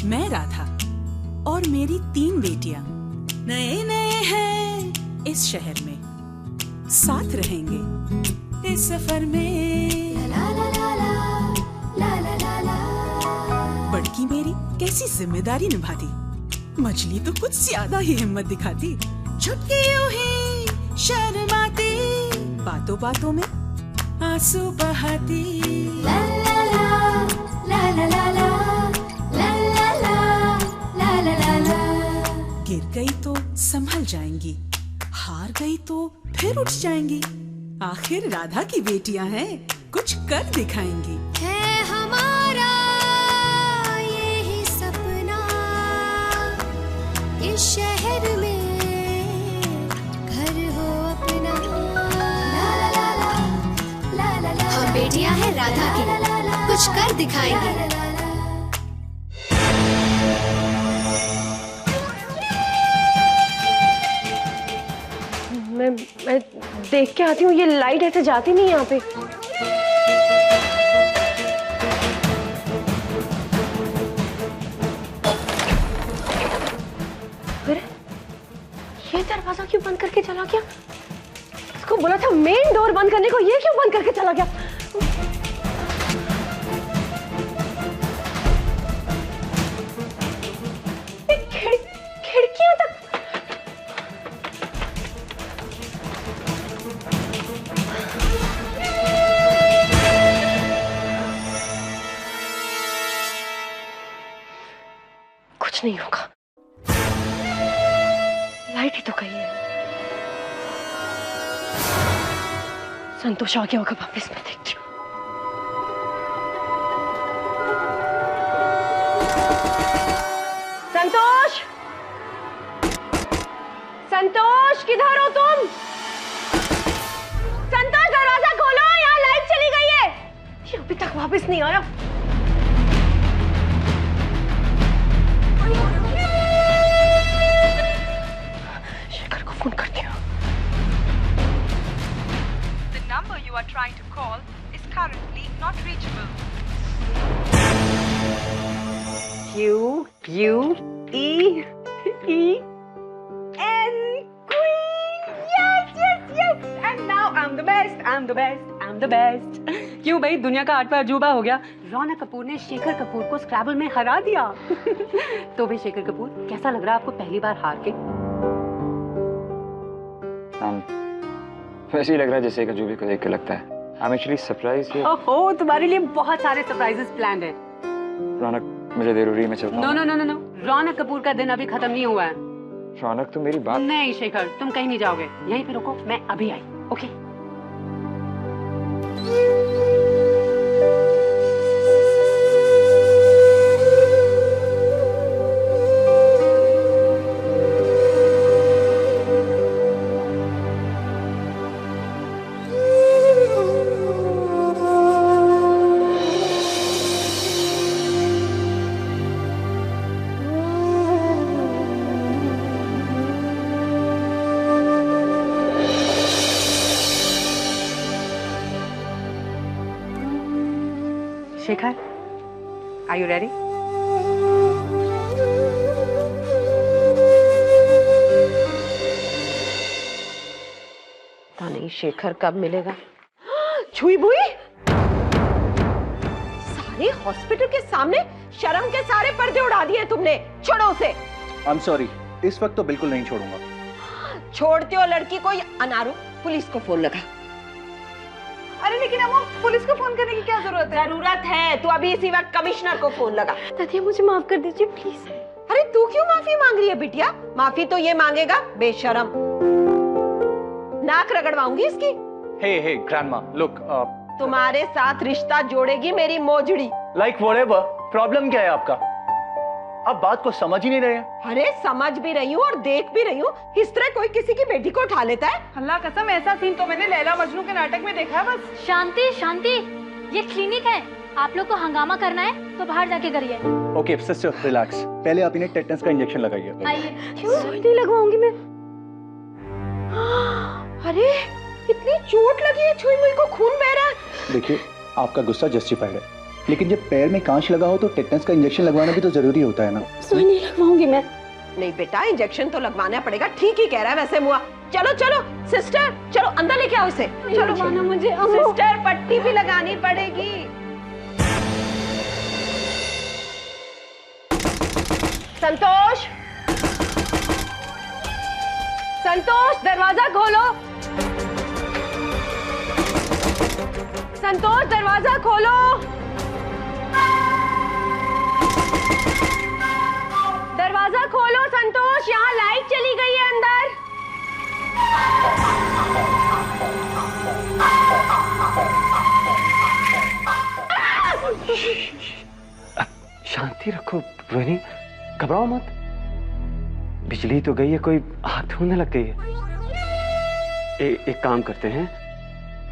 मैं राधा और मेरी 3 बेटियां नए नए हैं इस शहर में, साथ रहेंगे इस सफर में। ला ला ला ला ला ला ला ला। बड़की मेरी कैसी जिम्मेदारी निभाती, मछली तो कुछ ज्यादा ही हिम्मत दिखाती। छुटकी यूं ही शर्माती, बातों बातों में आंसू बहाती। ला ला ला ला ला ला ला। गिर गई तो संभल जाएंगी, हार गई तो फिर उठ जाएंगी। आखिर राधा की बेटियां हैं, कुछ कर दिखाएंगी। है हमारा यही सपना, इस शहर में घर हो अपना। ला ला ला ला ला ला। हम बेटियां हैं राधा की, कुछ कर दिखाएंगे। मैं देख के आती हूँ, ये लाइट ऐसे जाती नहीं यहाँ पे। अरे ये दरवाजा क्यों बंद करके चला गया? इसको बोला था मेन डोर बंद करने को, ये क्यों बंद करके चला गया? खिड़कियां तक कुछ नहीं होगा, लाइट ही तो गई है। संतोष आ गया होगा वापस, मैं देखती हूँ। संतोष, संतोष किधर हो तुम? संतोष दरवाजा खोलो, यहाँ लाइट चली गई है। ये अभी तक वापस नहीं आया। शेखर को फोन करती हूँ। The number you are trying to call is currently not reachable. Q-U-E-E-N Queen. Yes. And now I'm the best. क्यों भाई, दुनिया का 8वां अजूबा हो गया। रौनक कपूर ने शेखर कपूर को स्क्रैबल में हरा दिया। तो भाई शेखर कपूर, कैसा लग रहा है आपको पहली बार हार के? वैसे ही लग रहा है जैसे एक अजूबे को देख के लगता है। I'm actually surprised। ओहो, तुम्हारे लिए बहुत सारे सरप्राइजेस प्लान्ड हैं। रौनक, मुझे देर हो रही है, मैं चलता हूँ। नो। रौनक कपूर का दिन अभी खत्म नहीं हुआ है। रौनक, तो मेरी बात। नहीं शेखर, तुम कहीं नहीं जाओगे, यहीं पे रुको, मैं अभी आई। Okay. Shekhar, are you ready? पता नहीं शेखर कब मिलेगा। छुई बुई, सारे हॉस्पिटल के सामने शर्म के सारे पर्दे उड़ा दिए तुमने। छोड़ो उसे। I'm sorry, इस वक्त तो बिल्कुल नहीं छोड़ूंगा। छोड़ते हो लड़की को या अनारू? पुलिस को फोन लगा। अरे लेकिन अम्मा, पुलिस को फोन करने की क्या जरूरत है? जरूरत है तो अभी इसी वक्त कमिश्नर को फोन लगा। दादी मुझे माफ कर दीजिए प्लीज। अरे तू क्यों माफी मांग रही है बिटिया? माफी तो ये मांगेगा बेशरम। नाक रगड़वाऊंगी इसकी। Hey, grandma, look, तुम्हारे साथ रिश्ता जोड़ेगी मेरी मोजड़ी। like whatever, प्रॉब्लम क्या है आपका? आप बात को समझ ही नहीं रहे हैं। अरे समझ भी रही हूँ और देख भी रही हूँ, इस तरह कोई किसी की बेटी को उठा लेता है? अल्लाह कसम, ऐसा सीन तो मैंने लैला मजनू के नाटक में देखा है बस। शांति, ये क्लिनिक है, आप लोग को हंगामा करना है तो बाहर जाके करिए। Okay sister, relax. पहले आप इन्हें टेटनस का इंजेक्शन लगाइए। क्यों नहीं लगवाऊंगी मैं? अरे इतनी चोट लगी है, छुई मुई को खून बह रहा है। देखिए, आपका गुस्सा जस्टिफाइड है, लेकिन जब पैर में कांच लगा हो तो टेटनस का इंजेक्शन लगवाना भी तो जरूरी होता है ना। सुई नहीं लगवाऊंगी मैं। नहीं बेटा, इंजेक्शन तो लगवाना पड़ेगा। ठीक ही कह रहा है वैसे मुआ। चलो चलो सिस्टर, चलो अंदर लेके आओ इसे। चलो चलो मुझे सिस्टर, पट्टी भी लगानी पड़ेगी। संतोष, संतोष दरवाजा खोलो। संतोष दरवाजा खोलो। दरवाजा खोलो संतोष, यहाँ लाइट चली गई है अंदर। शांति रखो रोहिणी, घबराओ मत। बिजली तो गई है, कोई आग होने लग गई है। एक काम करते हैं,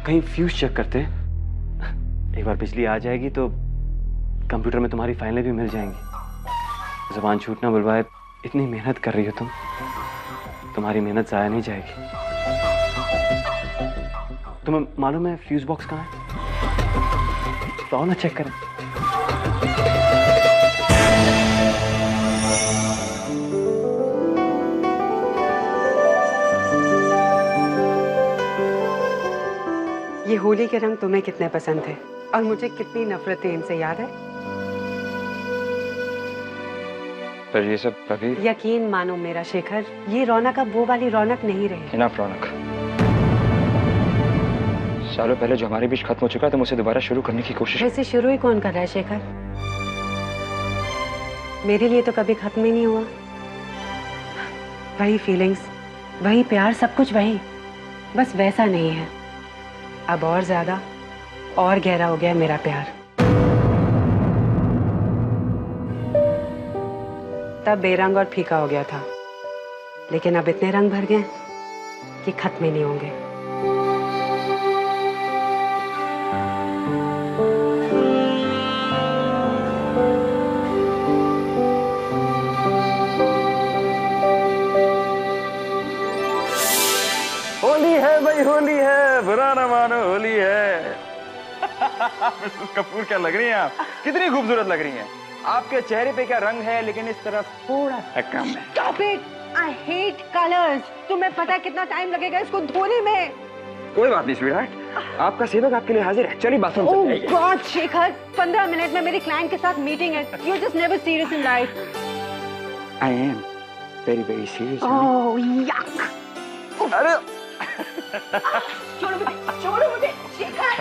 कहीं फ्यूज चेक करते हैं। एक बार बिजली आ जाएगी तो कंप्यूटर में तुम्हारी फाइलें भी मिल जाएंगी। जुबान छूटना बुलवाए, इतनी मेहनत कर रही हो तुम, तुम्हारी मेहनत जाया नहीं जाएगी। तुम्हें मालूम है फ्यूज बॉक्स कहाँ है? तो आओ ना चेक करें। ये होली के रंग तुम्हें कितने पसंद थे और मुझे कितनी नफरत थी इनसे, याद है? पर ये सब अभी। यकीन मानो मेरा शेखर, ये रौनक अब वो वाली रौनक नहीं रही। इनफ रौनक। सालों पहले जो हमारे बीच खत्म हो चुका है, तुम उसे दोबारा शुरू करने की कोशिश। वैसे शुरू ही कौन कर रहा है शेखर? मेरे लिए तो कभी खत्म ही नहीं हुआ। वही फीलिंग्स, वही प्यार, सब कुछ वही, बस वैसा नहीं है। अब और ज्यादा और गहरा हो गया मेरा प्यार। तब बेरंग और फीका हो गया था, लेकिन अब इतने रंग भर गए कि खत्म ही नहीं होंगे। होली है भाई, होली है, बुरा ना मानो, होली है। मिसेस कपूर क्या लग रही हैं आप? कितनी खूबसूरत लग रही हैं। आपके चेहरे पे क्या रंग है, लेकिन इस तरफ थोड़ा सा कम है। Stop it! I hate colors. तुम्हें पता है कितना टाइम लगेगा इसको धोने में? कोई बात नहीं स्वीटहार्ट, आपका सेवक आपके लिए हाजिर है। चलिए बाथरूम Oh चलते हैं। God, शेखर, 15 मिनट में मेरी क्लाइंट के साथ मीटिंग है। You're just never serious in life. I am very very serious. Oh yuck! अरे छोड़ो मुझे, शेखर,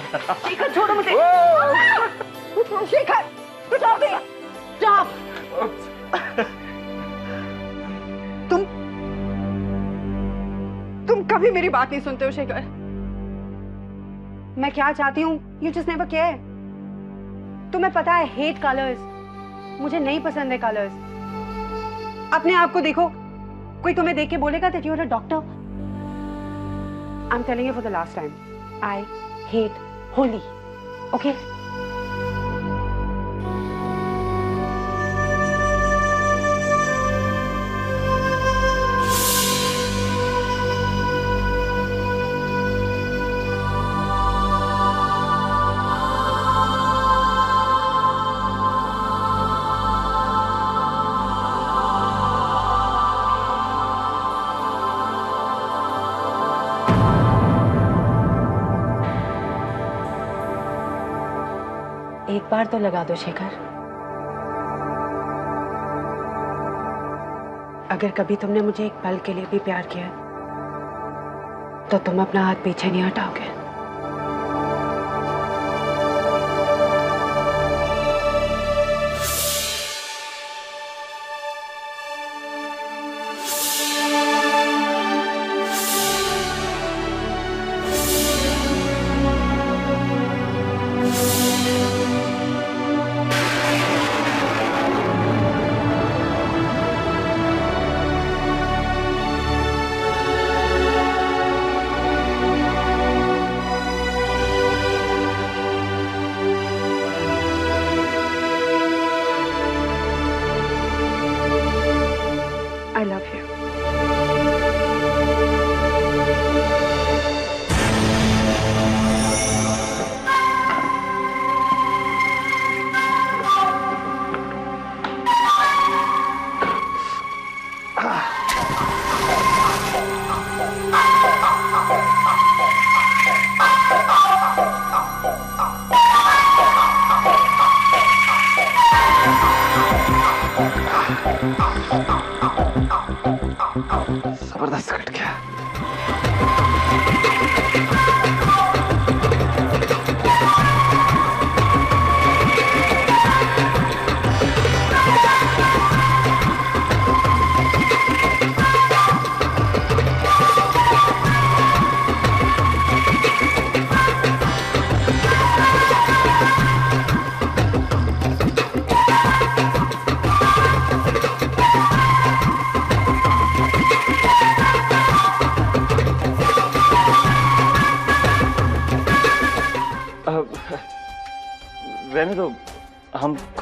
शेखर छोड़ो मुझे। Shekhar, stop it! Stop! तुम कभी मेरी बात नहीं सुनते हो शेखर। मैं क्या चाहती हूँ, you just never care. तुम्हें पता है, hate colors. मुझे नहीं पसंद है कलर्स। अपने आप को देखो, कोई तुम्हें देख के बोलेगा that you're a doctor. I'm telling you for the last time. I hate Holi. Okay? एक बार तो लगा दो शेखर। अगर कभी तुमने मुझे एक पल के लिए भी प्यार किया तो तुम अपना हाथ पीछे नहीं हटाओगे। I love you.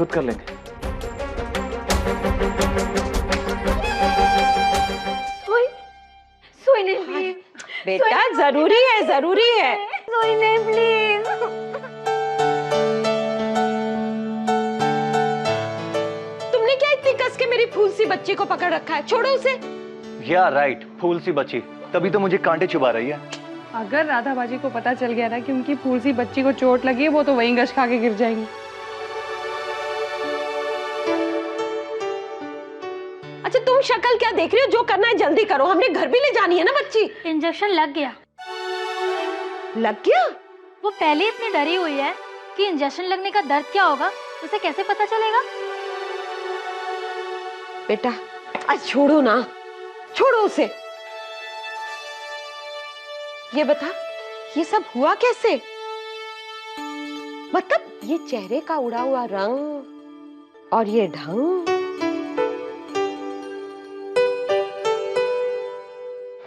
खुद कर लेंगे। सोइने प्लीज। बेटा जरूरी है, जरूरी है। सोइने प्लीज। तुमने क्या इतनी कस के मेरी फूल सी बच्ची को पकड़ रखा है? छोड़ो उसे। या राइट, फूल सी बची, तभी तो मुझे कांटे चुभा रही है। अगर राधा बाजी को पता चल गया ना कि उनकी फूल सी बच्ची को चोट लगी है, वो तो वहीं गश खा के गिर जाएंगी। अच्छा तुम शक्ल क्या देख रही हो? जो करना है जल्दी करो, हमने घर भी ले जानी है ना बच्ची। इंजेक्शन लग गया। लग गया? वो पहले इतनी डरी हुई है कि इंजेक्शन लगने का दर्द क्या होगा उसे कैसे पता चलेगा। बेटा आज छोड़ो ना, छोड़ो उसे। ये बता, ये सब हुआ कैसे? मतलब ये चेहरे का उड़ा हुआ रंग और ये ढंग।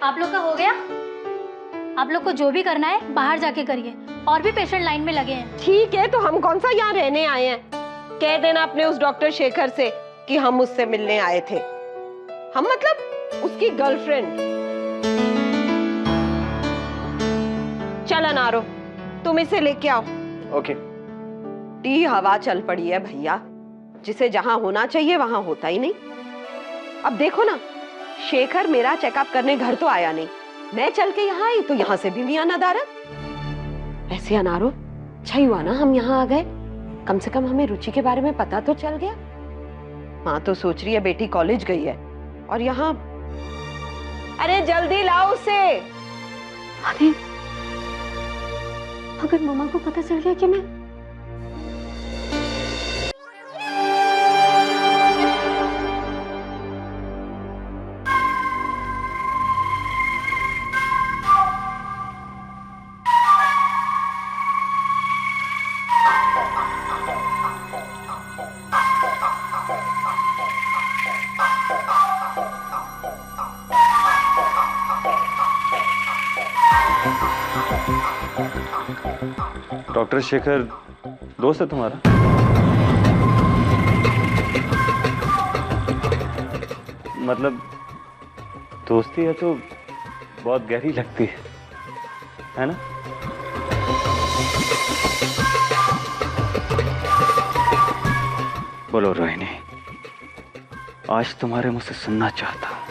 आप लोग का हो गया? आप लोग को जो भी करना है बाहर जाके करिए, और भी पेशेंट लाइन में लगे हैं। ठीक है, तो हम कौन सा यहाँ रहने आए हैं? कह देना अपने उस डॉक्टर शेखर से कि हम उससे मिलने आए थे। हम मतलब उसकी गर्लफ्रेंड। चल अनारो, तुम इसे लेके आओ। ओके। टी हवा चल पड़ी है भैया, जिसे जहां होना चाहिए वहां होता ही नहीं। अब देखो ना, शेखर मेरा चेकअप करने घर तो आया नहीं, मैं चल के यहाँ आई तो यहाँ से भी मियां नदारत। ऐसे अनारो, अच्छा ही हुआ ना हम यहाँ आ गए, कम से कम हमें रुचि के बारे में पता तो चल गया। माँ तो सोच रही है बेटी कॉलेज गई है और यहाँ। अरे जल्दी लाओ उसे। अगर मम्मा को पता चल गया कि मैं डॉक्टर शेखर दोस्त है तुम्हारा? मतलब दोस्ती है तो बहुत गहरी लगती है ना? बोलो रोहिणी, आज तुम्हारे मुंह से सुनना चाहता हूं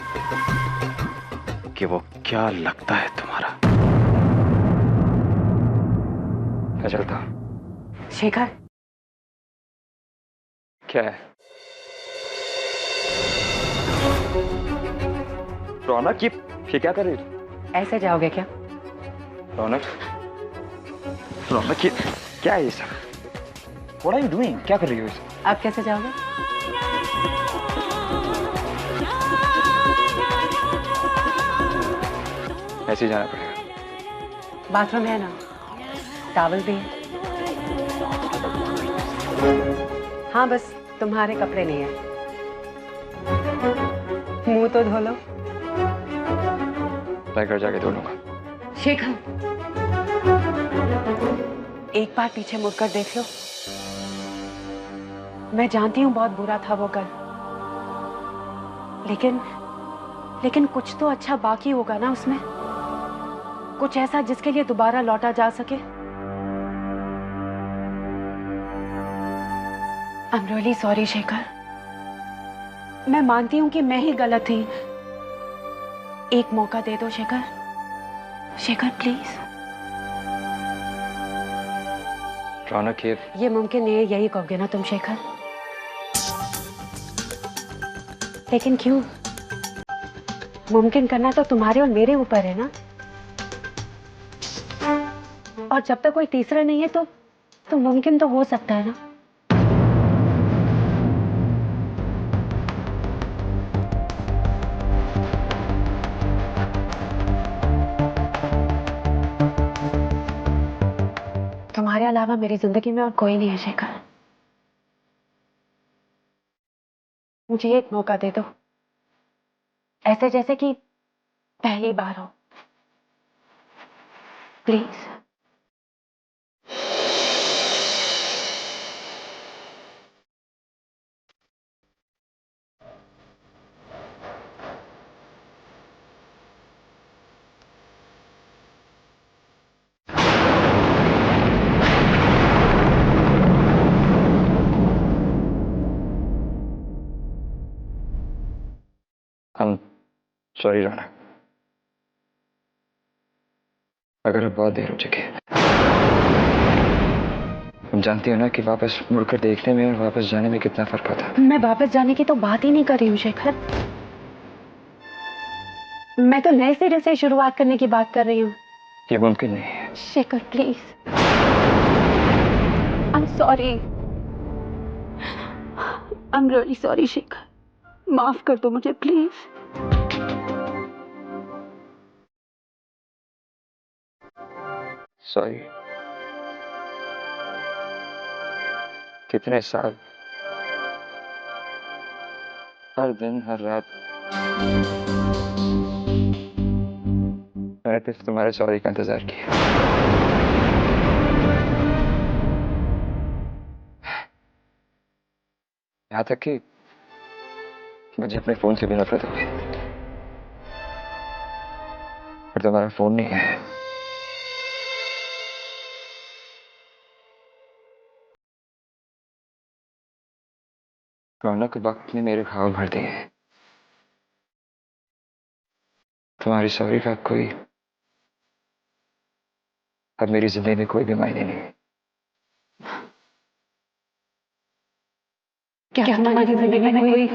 कि वो क्या लगता है तुम्हारा। मैं चलता हूं। शेखर, क्या है? रौनक, ये क्या कर रही है? ऐसे जाओगे क्या? रौनक, रौनक, ये क्या है ये सब? What are you doing? क्या कर रही हो इसे? आप कैसे जाओगे? ऐसे ही जाना पड़ेगा। बाथरूम है ना, टॉवल भी है। हाँ, बस तुम्हारे कपड़े नहीं है। मुंह तो धो लो। मैं घर जाके धो लूंगा। शेखर, एक बार पीछे मुड़कर देख लो। मैं जानती हूँ बहुत बुरा था वो कल, लेकिन कुछ तो अच्छा बाकी होगा ना उसमें, कुछ ऐसा जिसके लिए दोबारा लौटा जा सके। I'm really sorry Shekhar. मैं मानती हूँ कि मैं ही गलत थी। एक मौका दे दो शेखर, शेखर प्लीज। रौनक, ये मुमकिन नहीं है, यही कहोगे ना तुम शेखर? लेकिन क्यों? मुमकिन करना तो तुम्हारे और मेरे ऊपर है ना। और जब तक कोई तीसरा नहीं है तो मुमकिन तो हो सकता है ना। तुम्हारे अलावा मेरी जिंदगी में और कोई नहीं है शेखर। मुझे एक मौका दे दो, ऐसे जैसे कि पहली बार हो, प्लीज। सॉरी राना, अगर अब बहुत देर हो चुकी है। तुम जानती हो ना कि वापस मुड़कर देखने में और वापस जाने में कितना फर्क होता है। मैं वापस जाने की तो बात ही नहीं कर रही हूँ शेखर, मैं तो नए सिरे से शुरुआत करने की बात कर रही हूँ। ये मुमकिन नहीं है। Shekhar please, I am sorry, I am really sorry Shekhar, माफ कर दो मुझे प्लीज। सॉरी। कितने साल, हर दिन हर रात मैंने सिर्फ तुम्हारे सॉरी का इंतजार किया। यहाँ तक कि मुझे अपने फोन से भी नफरत हो गई। पर तुम्हारा फोन नहीं है। रौनक के वक्त ने मेरे घाव भर दिए हैं। तुम्हारी सॉरी का कोई अब मेरी जिंदगी में कोई भी मायने नहीं। क्या हमारी जिंदगी में कोई